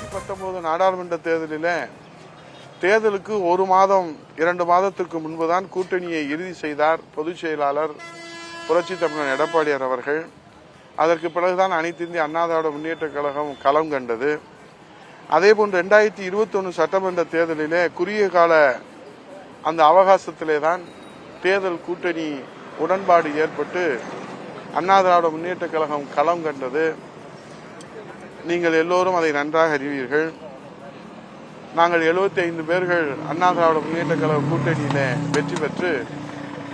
2019 நாடாளுமன்ற தேர்தலுக்கு 1 மாதம் 2 மாதத்திற்கு முன்புதான் கூட்டணியை இறுதி செய்தார் பொதுச் செயலாளர் புரட்சி தமிழர் எடப்பாடியார் அவர்கள். அதற்கு பிறகுதான் அனைத்து இந்திய அண்ணா திராவிட முன்னேற்ற கழகம் களம் கண்டது. அதேபோன்று 2021 சட்டமன்ற தேர்தலிலே குறுகிய கால அந்த அவகாசத்திலே தான் தேர்தல் கூட்டணி உடன்பாடு ஏற்பட்டு அண்ணா திராவிட முன்னேற்ற கழகம் களம் கண்டது. நீங்கள் எல்லோரும் அதை நன்றாக அறிவீர்கள். நாங்கள் 75 பேர்கள் அண்ணா திராவிட முன்னேற்ற கழக கூட்டணியில வெற்றி பெற்று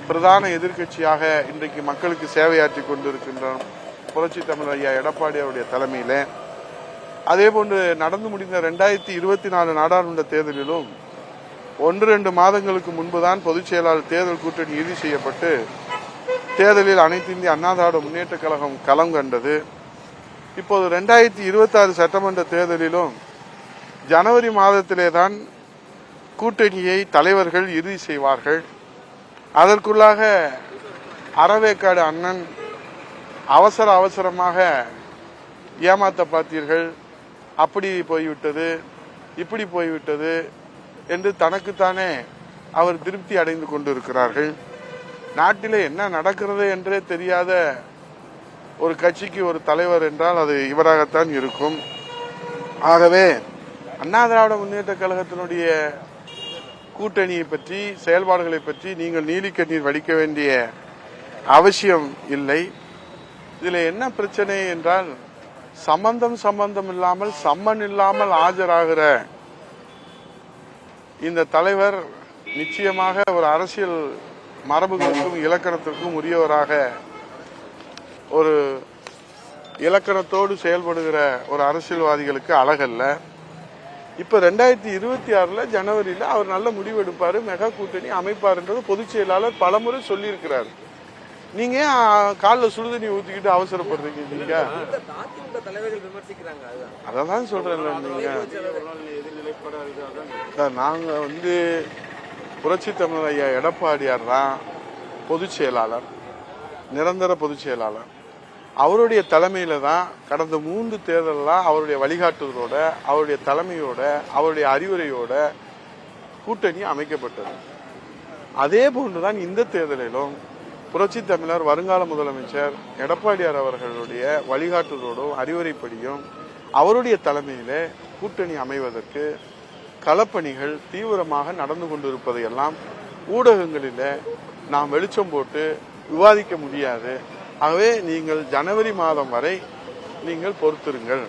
பிரதான எதிர்க்கட்சியாக இன்றைக்கு மக்களுக்கு சேவையாற்றி கொண்டிருக்கின்றோம் புரட்சி தமிழர் ஐயா எடப்பாடி அவருடைய தலைமையில. அதேபோன்று நடந்து முடிந்த 2024 நாடாளுமன்ற தேர்தலிலும் 1-2 மாதங்களுக்கு முன்புதான் பொதுச் செயலாளர் தேர்தல் கூட்டணி இறுதி செய்யப்பட்டு தேர்தலில் அனைத்து இந்திய அண்ணா திராவிட முன்னேற்ற கழகம் களம் கண்டது. இப்போது 2026 சட்டமன்ற தேர்தலிலும் ஜனவரி மாதத்திலே தான் கூட்டணியை தலைவர்கள் இறுதி செய்வார்கள். அதற்குள்ளாக அறவேக்காடு அண்ணன் அவசரமாக ஏமாத்த பார்த்தீர்கள், அப்படி போய்விட்டது இப்படி போய்விட்டது என்று தனக்குத்தானே அவர் திருப்தி அடைந்து கொண்டிருக்கிறார்கள். நாட்டிலே என்ன நடக்கிறது என்றே தெரியாத ஒரு கட்சிக்கு ஒரு தலைவர் என்றால் அது இவராகத்தான் இருக்கும். ஆகவே அண்ணா திராவிட முன்னேற்ற கழகத்தினுடைய கூட்டணியை பற்றி செயல்பாடுகளை பற்றி நீங்கள் நீலிக்கண்ணீர் வடிக்க வேண்டிய அவசியம் இல்லை. இதில் என்ன பிரச்சனை என்றால் சம்பந்தம் இல்லாமல் சம்மன் இல்லாமல் ஆஜராகிற இந்த தலைவர் நிச்சயமாக ஒரு அரசியல் மரபுகளுக்கும் இலக்கணத்திற்கும் உரியவராக ஒரு இலக்கணத்தோடு செயல்படுகிற ஒரு அரசியல்வாதிகளுக்கு அழகல்ல. இப்ப 2026 ஜனவரியில அவர் நல்ல முடிவு எடுப்பாரு, மெகா கூட்டணி அமைப்பாருன்றது பொதுச் செயலாளர் பலமுறை சொல்லி இருக்கிறார். நீங்க காலில் சுடுதண்ணி ஊத்திக்கிட்டு அவசரப்படுறீங்க. நீங்க அதான் சொல்றேன். நாங்க புரட்சி தமிழர் ஐயா எடப்பாடியார் தான் பொதுச் செயலாளர், நிரந்தர பொதுச் செயலாளர். அவருடைய தலைமையில தான் கடந்த 3 தேர்தலாம் அவருடைய வழிகாட்டுதலோட அவருடைய தலைமையோட அவருடைய அறிவுரையோட கூட்டணி அமைக்கப்பட்டது. அதே போன்றுதான் இந்த தேர்தலிலும் புரட்சி தமிழர் வருங்கால முதலமைச்சர் எடப்பாடியார் அவர்களுடைய வழிகாட்டுதலோடும் அறிவுரைப்படியும் அவருடைய தலைமையில கூட்டணி அமைவதற்கு களப்பணிகள் தீவிரமாக நடந்து கொண்டிருப்பதையெல்லாம் ஊடகங்களில் நாம் வெளிச்சம் போட்டு விவாதிக்க முடியாது. ஆகவே நீங்கள் ஜனவரி மாதம் வரை நீங்கள் பொறுத்திருங்கள்.